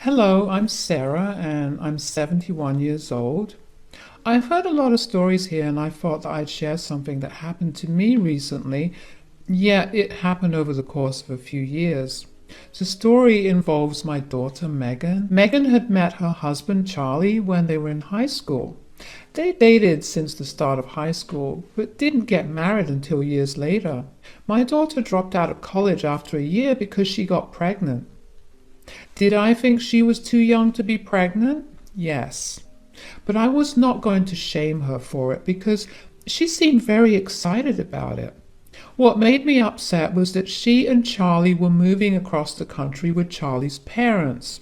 Hello, I'm Sarah and I'm 71 years old. I've heard a lot of stories here and I thought that I'd share something that happened to me recently. Yeah, it happened over the course of a few years. The story involves my daughter Megan. Megan had met her husband Charlie when they were in high school. They dated since the start of high school, but didn't get married until years later. My daughter dropped out of college after a year because she got pregnant. Did I think she was too young to be pregnant? Yes. But I was not going to shame her for it because she seemed very excited about it. What made me upset was that she and Charlie were moving across the country with Charlie's parents.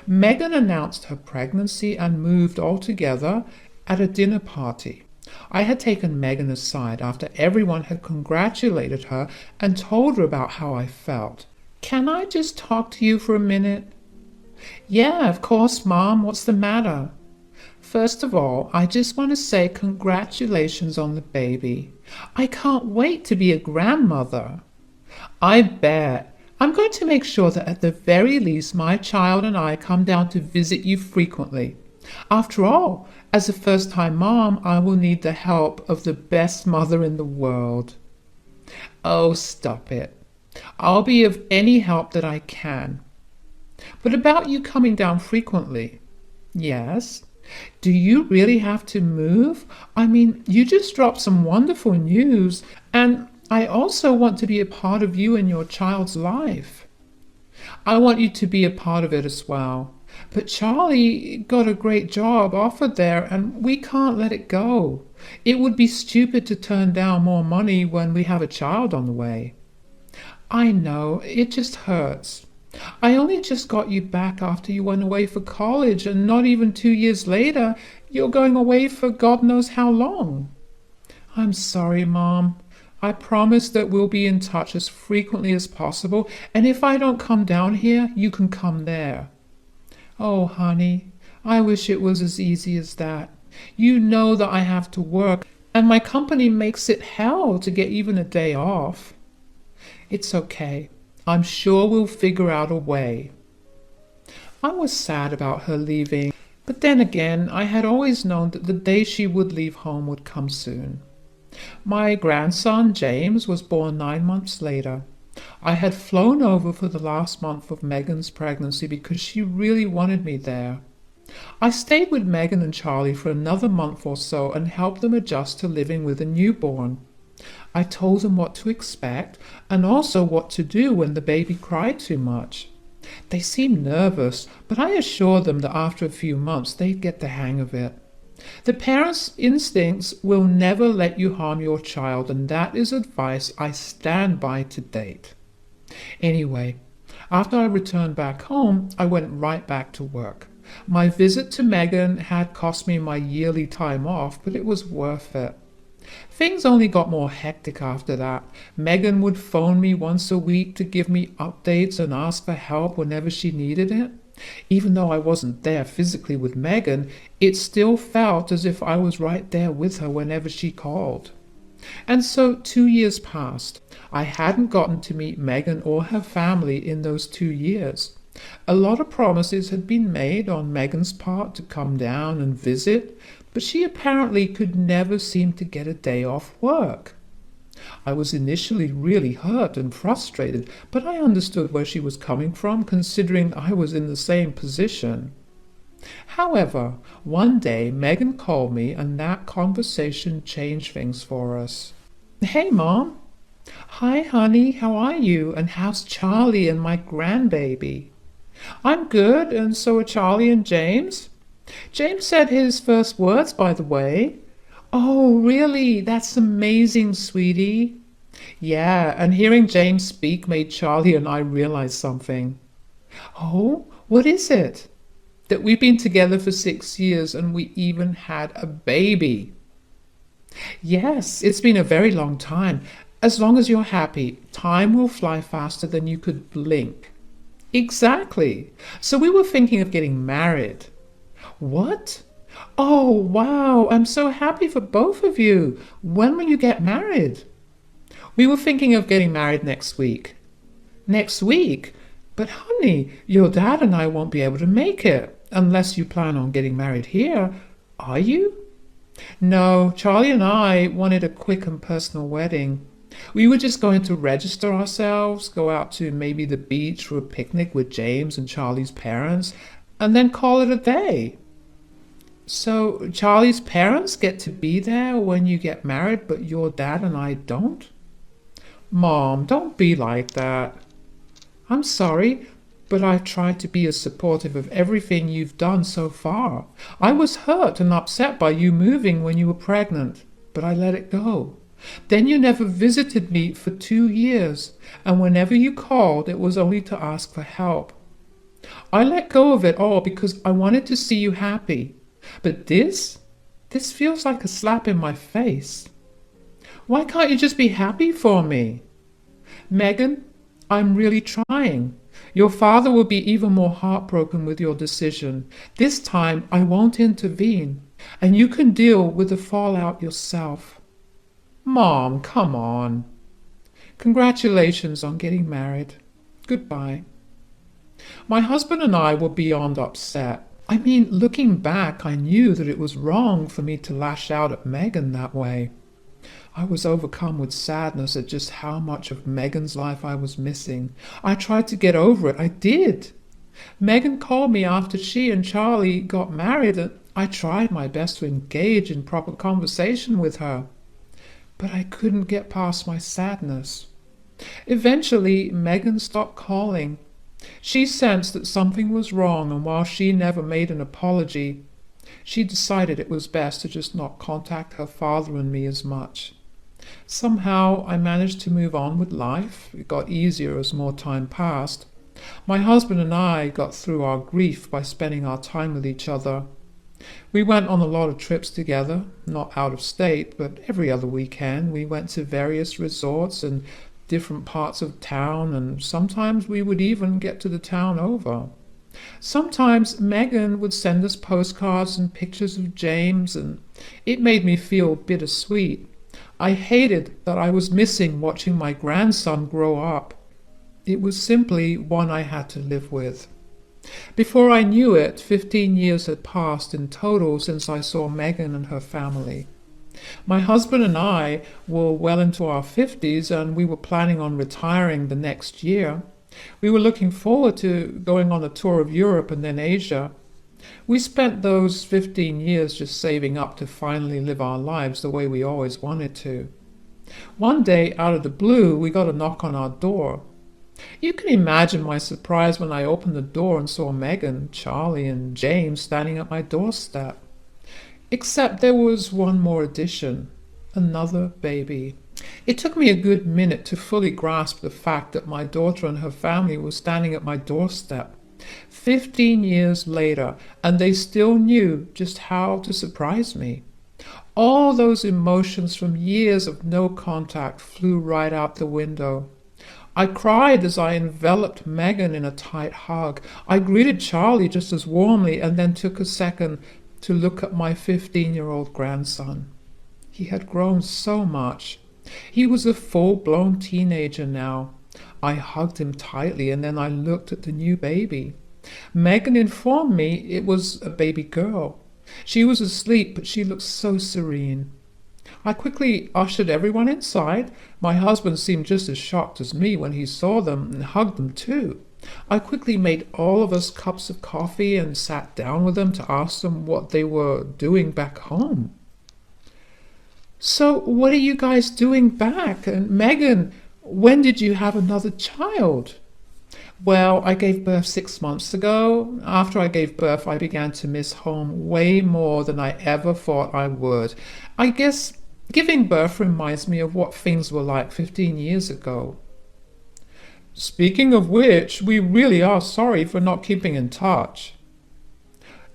Megan announced her pregnancy and moved all together at a dinner party. I had taken Megan aside after everyone had congratulated her and told her about how I felt. Can I just talk to you for a minute? Yeah, of course, Mom. What's the matter? First of all, I just want to say congratulations on the baby. I can't wait to be a grandmother. I bet. I'm going to make sure that at the very least my child and I come down to visit you frequently. After all, as a first-time mom, I will need the help of the best mother in the world. Oh, stop it. I'll be of any help that I can. But about you coming down frequently. Yes. Do you really have to move? I mean, you just dropped some wonderful news, and I also want to be a part of you and your child's life. I want you to be a part of it as well. But Charlie got a great job offered there, and we can't let it go. It would be stupid to turn down more money when we have a child on the way. I know, it just hurts. I only just got you back after you went away for college, and not even 2 years later, you're going away for God knows how long. I'm sorry, Mom. I promise that we'll be in touch as frequently as possible, and if I don't come down here, you can come there. Oh, honey, I wish it was as easy as that. You know that I have to work, and my company makes it hell to get even a day off. It's okay. I'm sure we'll figure out a way. I was sad about her leaving, but then again, I had always known that the day she would leave home would come soon. My grandson, James, was born 9 months later. I had flown over for the last month of Megan's pregnancy because she really wanted me there. I stayed with Megan and Charlie for another month or so and helped them adjust to living with a newborn. I told them what to expect and also what to do when the baby cried too much. They seemed nervous, but I assured them that after a few months they'd get the hang of it. The parents' instincts will never let you harm your child, and that is advice I stand by to date. Anyway, after I returned back home, I went right back to work. My visit to Megan had cost me my yearly time off, but it was worth it. Things only got more hectic after that. Megan would phone me once a week to give me updates and ask for help whenever she needed it. Even though I wasn't there physically with Megan, it still felt as if I was right there with her whenever she called. And so 2 years passed. I hadn't gotten to meet Megan or her family in those 2 years. A lot of promises had been made on Megan's part to come down and visit, but she apparently could never seem to get a day off work. I was initially really hurt and frustrated, but I understood where she was coming from, considering I was in the same position. However, one day Megan called me, and that conversation changed things for us. Hey, Mom. Hi, honey. How are you? And how's Charlie and my grandbaby? I'm good, and so are Charlie and James. James said his first words, by the way. Oh, really? That's amazing, sweetie. Yeah, and hearing James speak made Charlie and I realize something. Oh, what is it? That we've been together for 6 years and we even had a baby. Yes, it's been a very long time. As long as you're happy, time will fly faster than you could blink. Exactly. So we were thinking of getting married. What? Oh, wow, I'm so happy for both of you. When will you get married? We were thinking of getting married next week. Next week? But honey, your dad and I won't be able to make it unless you plan on getting married here. Are you? No, Charlie and I wanted a quick and personal wedding. We were just going to register ourselves, go out to maybe the beach for a picnic with James and Charlie's parents, and then call it a day. So Charlie's parents get to be there when you get married, but your dad and I don't? Mom, don't be like that. I'm sorry, but I've tried to be as supportive of everything you've done so far. I was hurt and upset by you moving when you were pregnant, but I let it go. Then you never visited me for 2 years, and whenever you called, it was only to ask for help. I let go of it all because I wanted to see you happy. But this feels like a slap in my face. Why can't you just be happy for me? Megan, I'm really trying. Your father will be even more heartbroken with your decision. This time I won't intervene, and you can deal with the fallout yourself. Mom, come on. Congratulations on getting married. Goodbye. My husband and I were beyond upset. I mean, looking back, I knew that it was wrong for me to lash out at Megan that way. I was overcome with sadness at just how much of Megan's life I was missing. I tried to get over it. I did. Megan called me after she and Charlie got married, and I tried my best to engage in proper conversation with her. But I couldn't get past my sadness. Eventually, Megan stopped calling. She sensed that something was wrong, and while she never made an apology, she decided it was best to just not contact her father and me as much. Somehow I managed to move on with life. It got easier as more time passed. My husband and I got through our grief by spending our time with each other. We went on a lot of trips together, not out of state, but every other weekend. We went to various resorts and different parts of town, and sometimes we would even get to the town over. Sometimes Megan would send us postcards and pictures of James, and it made me feel bittersweet. I hated that I was missing watching my grandson grow up. It was simply one I had to live with. Before I knew it, 15 years had passed in total since I saw Megan and her family. My husband and I were well into our 50s, and we were planning on retiring the next year. We were looking forward to going on a tour of Europe and then Asia. We spent those 15 years just saving up to finally live our lives the way we always wanted to. One day, out of the blue, we got a knock on our door. You can imagine my surprise when I opened the door and saw Megan, Charlie, and James standing at my doorstep. Except there was one more addition, another baby. It took me a good minute to fully grasp the fact that my daughter and her family were standing at my doorstep. 15 years later, and they still knew just how to surprise me. All those emotions from years of no contact flew right out the window. I cried as I enveloped Megan in a tight hug. I greeted Charlie just as warmly and then took a second to look at my 15-year-old grandson. He had grown so much. He was a full-blown teenager now. I hugged him tightly, and then I looked at the new baby. Megan informed me it was a baby girl. She was asleep, but she looked so serene. I quickly ushered everyone inside. My husband seemed just as shocked as me when he saw them and hugged them too. I quickly made all of us cups of coffee and sat down with them to ask them what they were doing back home. So what are you guys doing back? And Megan, when did you have another child? Well, I gave birth 6 months ago. After I gave birth, I began to miss home way more than I ever thought I would. I guess giving birth reminds me of what things were like 15 years ago. Speaking of which, we really are sorry for not keeping in touch.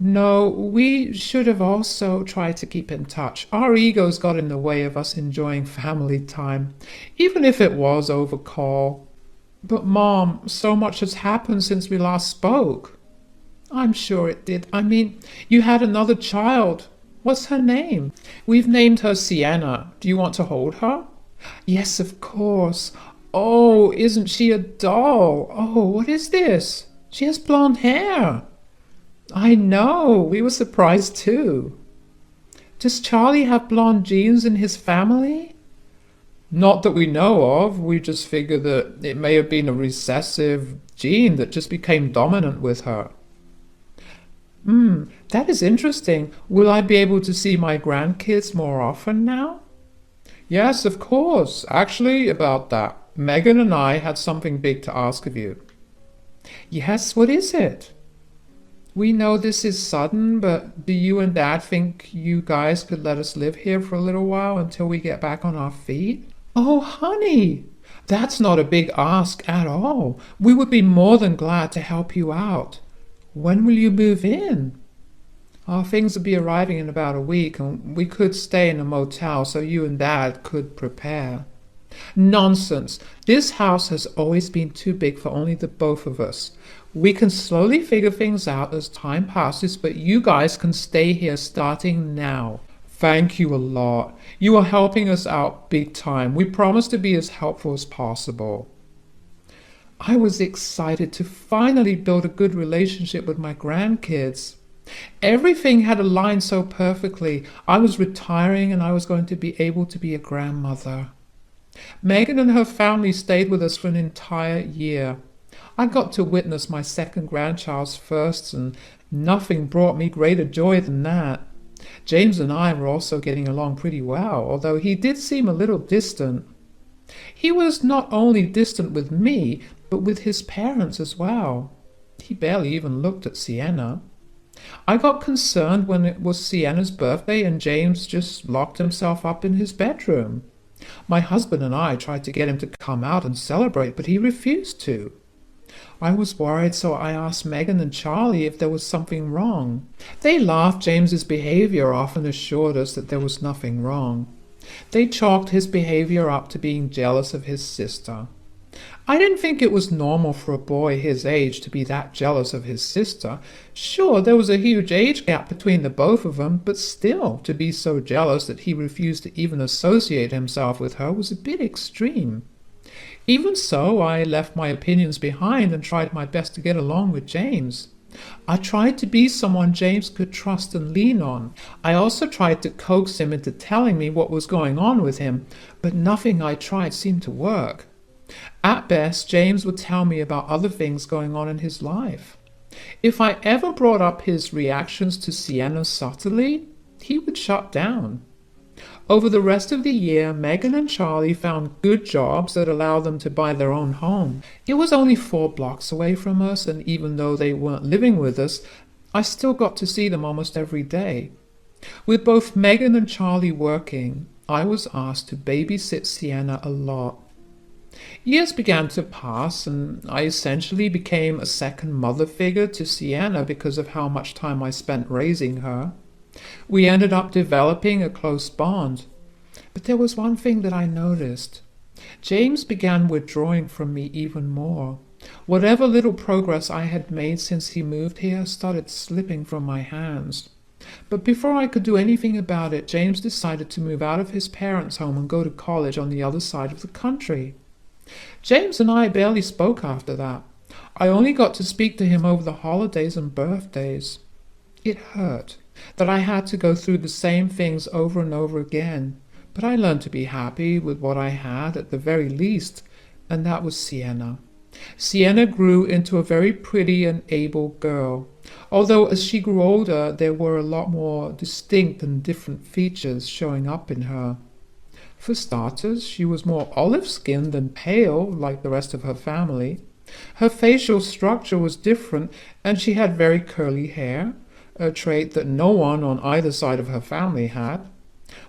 No, we should have also tried to keep in touch. Our egos got in the way of us enjoying family time, even if it was over call. But Mom, so much has happened since we last spoke. I'm sure it did. I mean, you had another child. What's her name? We've named her Sienna. Do you want to hold her? Yes, of course. Oh, isn't she a doll? Oh, what is this? She has blonde hair. I know, we were surprised too. Does Charlie have blonde genes in his family? Not that we know of. We just figured that it may have been a recessive gene that just became dominant with her. That is interesting. Will I be able to see my grandkids more often now? Yes, of course. Actually, about that. Megan and I had something big to ask of you. Yes, what is it? We know this is sudden, but do you and Dad think you guys could let us live here for a little while until we get back on our feet? Oh, honey, that's not a big ask at all. We would be more than glad to help you out. When will you move in? Our things will be arriving in about a week, and we could stay in a motel so you and Dad could prepare. Nonsense. This house has always been too big for only the both of us. We can slowly figure things out as time passes, but you guys can stay here starting now. Thank you a lot. You are helping us out big time. We promise to be as helpful as possible. I was excited to finally build a good relationship with my grandkids. Everything had aligned so perfectly. I was retiring and I was going to be able to be a grandmother. Megan and her family stayed with us for an entire year. I got to witness my second grandchild's first, and nothing brought me greater joy than that. James and I were also getting along pretty well, although he did seem a little distant. He was not only distant with me, but with his parents as well. He barely even looked at Sienna. I got concerned when it was Sienna's birthday and James just locked himself up in his bedroom. My husband and I tried to get him to come out and celebrate, but he refused to. I was worried, so I asked Megan and Charlie if there was something wrong. They laughed James's behavior off and assured us that there was nothing wrong. They chalked his behavior up to being jealous of his sister. I didn't think it was normal for a boy his age to be that jealous of his sister. Sure, there was a huge age gap between the both of them, but still, to be so jealous that he refused to even associate himself with her was a bit extreme. Even so, I left my opinions behind and tried my best to get along with James. I tried to be someone James could trust and lean on. I also tried to coax him into telling me what was going on with him, but nothing I tried seemed to work. At best, James would tell me about other things going on in his life. If I ever brought up his reactions to Sienna subtly, he would shut down. Over the rest of the year, Megan and Charlie found good jobs that allowed them to buy their own home. It was only 4 blocks away from us, and even though they weren't living with us, I still got to see them almost every day. With both Megan and Charlie working, I was asked to babysit Sienna a lot. Years began to pass, and I essentially became a second mother figure to Sienna because of how much time I spent raising her. We ended up developing a close bond. But there was one thing that I noticed. James began withdrawing from me even more. Whatever little progress I had made since he moved here started slipping from my hands. But before I could do anything about it, James decided to move out of his parents' home and go to college on the other side of the country. James and I barely spoke after that. I only got to speak to him over the holidays and birthdays. It hurt that I had to go through the same things over and over again, but I learned to be happy with what I had at the very least, and that was Sienna. Sienna grew into a very pretty and able girl, although as she grew older there were a lot more distinct and different features showing up in her. For starters, she was more olive-skinned than pale like the rest of her family. Her facial structure was different, and she had very curly hair, a trait that no one on either side of her family had.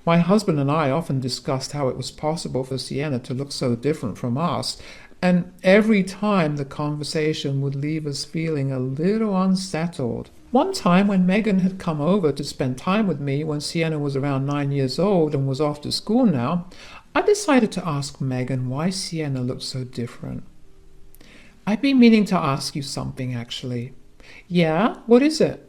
My husband and I often discussed how it was possible for Sienna to look so different from us, and every time the conversation would leave us feeling a little unsettled. One time when Megan had come over to spend time with me when Sienna was around 9 years old and was off to school now, I decided to ask Megan why Sienna looked so different. I've been meaning to ask you something, actually. Yeah? What is it?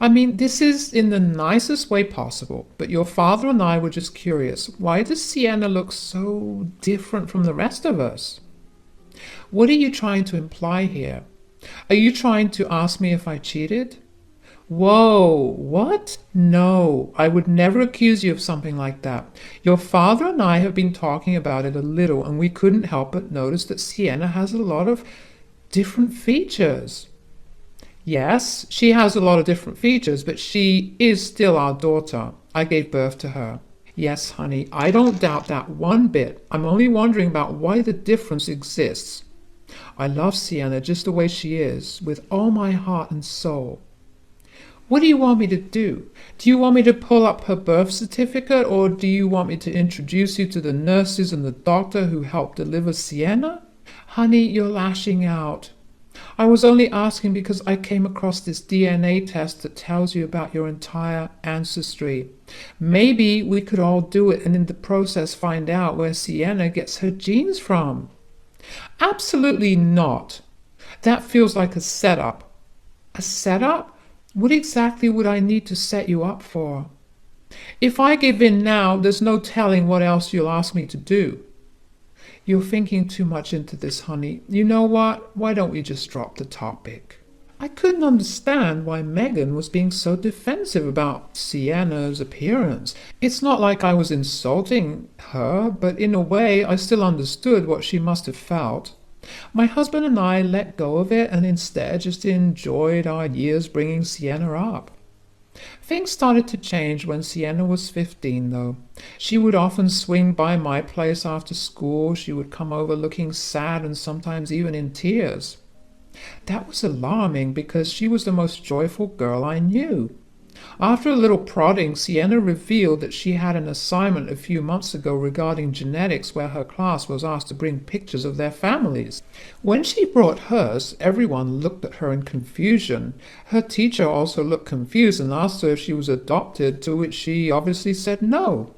I mean, this is in the nicest way possible, but your father and I were just curious. Why does Sienna look so different from the rest of us? What are you trying to imply here? Are you trying to ask me if I cheated? Whoa, what? No, I would never accuse you of something like that. Your father and I have been talking about it a little, and we couldn't help but notice that Sienna has a lot of different features. Yes, she has a lot of different features, but she is still our daughter. I gave birth to her. Yes, honey, I don't doubt that one bit. I'm only wondering about why the difference exists. I love Sienna just the way she is, with all my heart and soul. What do you want me to do? Do you want me to pull up her birth certificate, or do you want me to introduce you to the nurses and the doctor who helped deliver Sienna? Honey, you're lashing out. I was only asking because I came across this DNA test that tells you about your entire ancestry. Maybe we could all do it and in the process find out where Sienna gets her genes from. Absolutely not. That feels like a setup. A setup? What exactly would I need to set you up for? If I give in now, there's no telling what else you'll ask me to do. You're thinking too much into this, honey. You know what? Why don't we just drop the topic? I couldn't understand why Megan was being so defensive about Sienna's appearance. It's not like I was insulting her, but in a way I still understood what she must have felt. My husband and I let go of it and instead just enjoyed our years bringing Sienna up. Things started to change when Sienna was 15, though. She would often swing by my place after school. She would come over looking sad and sometimes even in tears. That was alarming because she was the most joyful girl I knew. After a little prodding, Sienna revealed that she had an assignment a few months ago regarding genetics where her class was asked to bring pictures of their families. When she brought hers, everyone looked at her in confusion. Her teacher also looked confused and asked her if she was adopted, to which she obviously said no.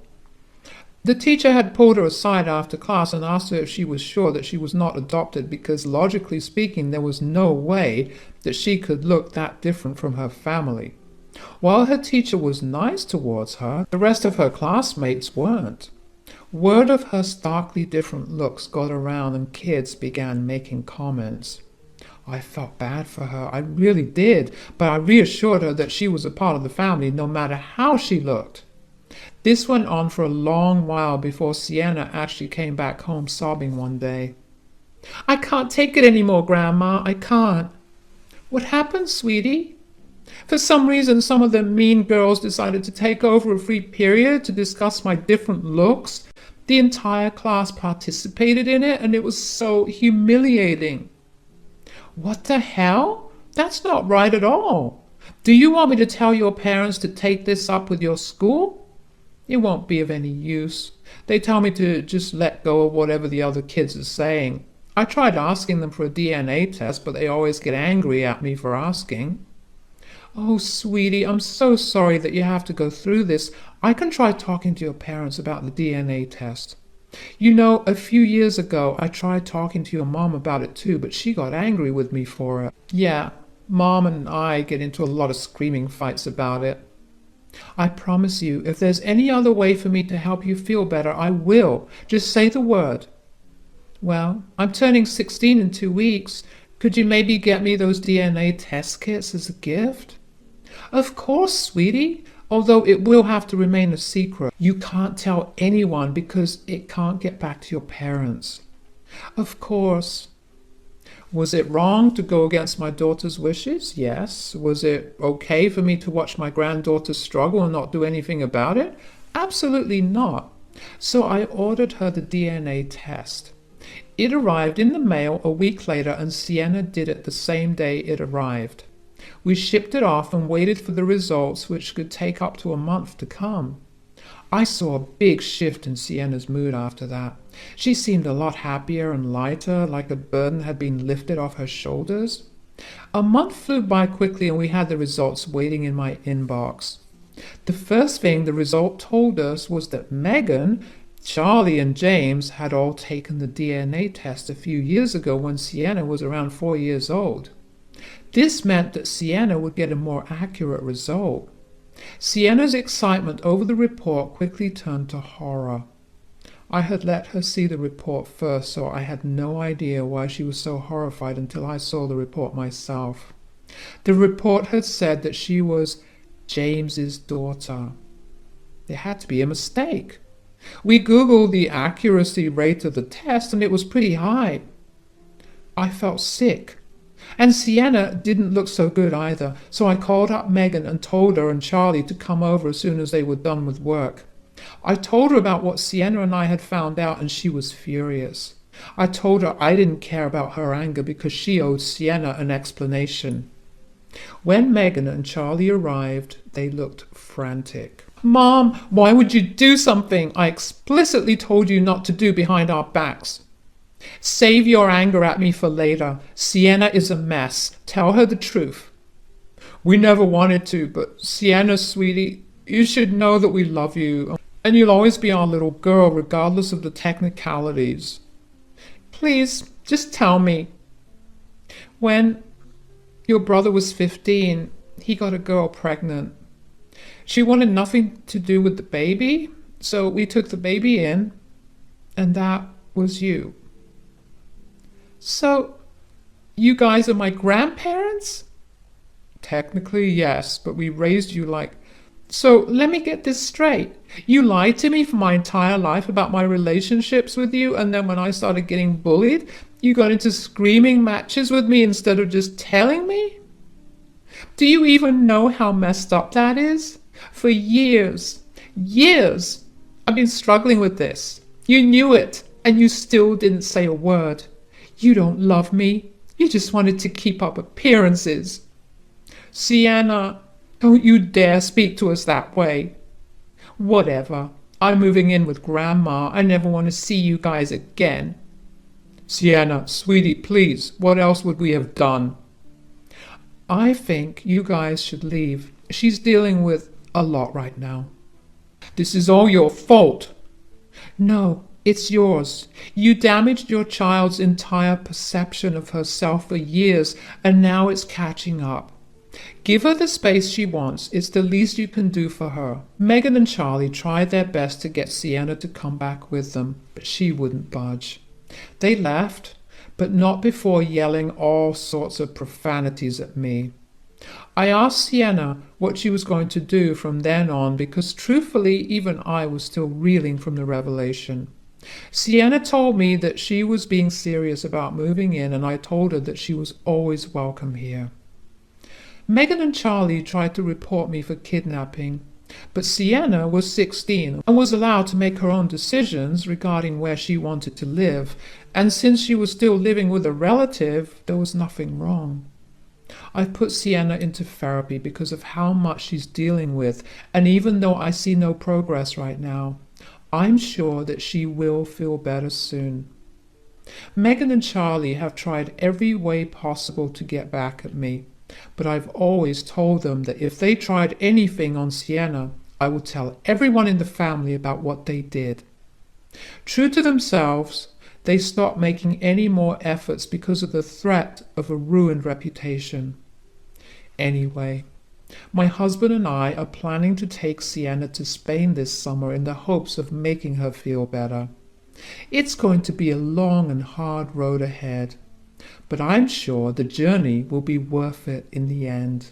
The teacher had pulled her aside after class and asked her if she was sure that she was not adopted because, logically speaking, there was no way that she could look that different from her family. While her teacher was nice towards her, the rest of her classmates weren't. Word of her starkly different looks got around and kids began making comments. I felt bad for her, I really did, but I reassured her that she was a part of the family no matter how she looked. This went on for a long while before Sienna actually came back home sobbing one day. I can't take it anymore, Grandma, I can't. What happened, sweetie? For some reason, some of the mean girls decided to take over a free period to discuss my different looks. The entire class participated in it, and it was so humiliating. What the hell? That's not right at all. Do you want me to tell your parents to take this up with your school? It won't be of any use. They tell me to just let go of whatever the other kids are saying. I tried asking them for a DNA test, but they always get angry at me for asking. Oh, sweetie, I'm so sorry that you have to go through this. I can try talking to your parents about the DNA test. You know, a few years ago, I tried talking to your mom about it too, but she got angry with me for it. Yeah, Mom and I get into a lot of screaming fights about it. I promise you, if there's any other way for me to help you feel better, I will. Just say the word. Well, I'm turning 16 in 2 weeks. Could you maybe get me those DNA test kits as a gift? Of course, sweetie, although it will have to remain a secret. You can't tell anyone because it can't get back to your parents. Of course. Was it wrong to go against my daughter's wishes? Yes. Was it okay for me to watch my granddaughter struggle and not do anything about it? Absolutely not. So I ordered her the DNA test. It arrived in the mail a week later, and Sienna did it the same day it arrived. We shipped it off and waited for the results, which could take up to a month to come. I saw a big shift in Sienna's mood after that. She seemed a lot happier and lighter, like a burden had been lifted off her shoulders. A month flew by quickly and we had the results waiting in my inbox. The first thing the result told us was that Megan, Charlie and James had all taken the DNA test a few years ago when Sienna was around 4 years old. This meant that Sienna would get a more accurate result. Sienna's excitement over the report quickly turned to horror. I had let her see the report first, so I had no idea why she was so horrified until I saw the report myself. The report had said that she was James's daughter. There had to be a mistake. We Googled the accuracy rate of the test and it was pretty high. I felt sick. And Sienna didn't look so good either, so I called up Megan and told her and Charlie to come over as soon as they were done with work. I told her about what Sienna and I had found out, and she was furious. I told her I didn't care about her anger because she owed Sienna an explanation. When Megan and Charlie arrived, they looked frantic. "Mom, why would you do something I explicitly told you not to do behind our backs? Save your anger at me for later. Sienna is a mess. Tell her the truth." "We never wanted to, but Sienna, sweetie, you should know that we love you, and you'll always be our little girl regardless of the technicalities. Please, just tell me." "When your brother was 15, he got a girl pregnant. She wanted nothing to do with the baby, so we took the baby in, and that was you." "So, you guys are my grandparents?" "Technically, yes, but we raised you like..." "So, let me get this straight. You lied to me for my entire life about my relationships with you, and then when I started getting bullied, you got into screaming matches with me instead of just telling me? Do you even know how messed up that is? For years, I've been struggling with this. You knew it, and you still didn't say a word. You don't love me. You just wanted to keep up appearances." "Sienna, don't you dare speak to us that way." "Whatever. I'm moving in with Grandma. I never want to see you guys again." "Sienna, sweetie, please, what else would we have done?" "I think you guys should leave. She's dealing with a lot right now." "This is all your fault." "No, it's yours. You damaged your child's entire perception of herself for years, and now it's catching up. Give her the space she wants. It's the least you can do for her." Megan and Charlie tried their best to get Sienna to come back with them, but she wouldn't budge. They left, but not before yelling all sorts of profanities at me. I asked Sienna what she was going to do from then on because truthfully even I was still reeling from the revelation. Sienna told me that she was being serious about moving in, and I told her that she was always welcome here. Megan and Charlie tried to report me for kidnapping, but Sienna was 16 and was allowed to make her own decisions regarding where she wanted to live, and since she was still living with a relative, there was nothing wrong. I've put Sienna into therapy because of how much she's dealing with, and even though I see no progress right now, I'm sure that she will feel better soon. Megan and Charlie have tried every way possible to get back at me, but I've always told them that if they tried anything on Sienna, I would tell everyone in the family about what they did. True to themselves, they stopped making any more efforts because of the threat of a ruined reputation. Anyway, my husband and I are planning to take Sienna to Spain this summer in the hopes of making her feel better. It's going to be a long and hard road ahead, but I'm sure the journey will be worth it in the end.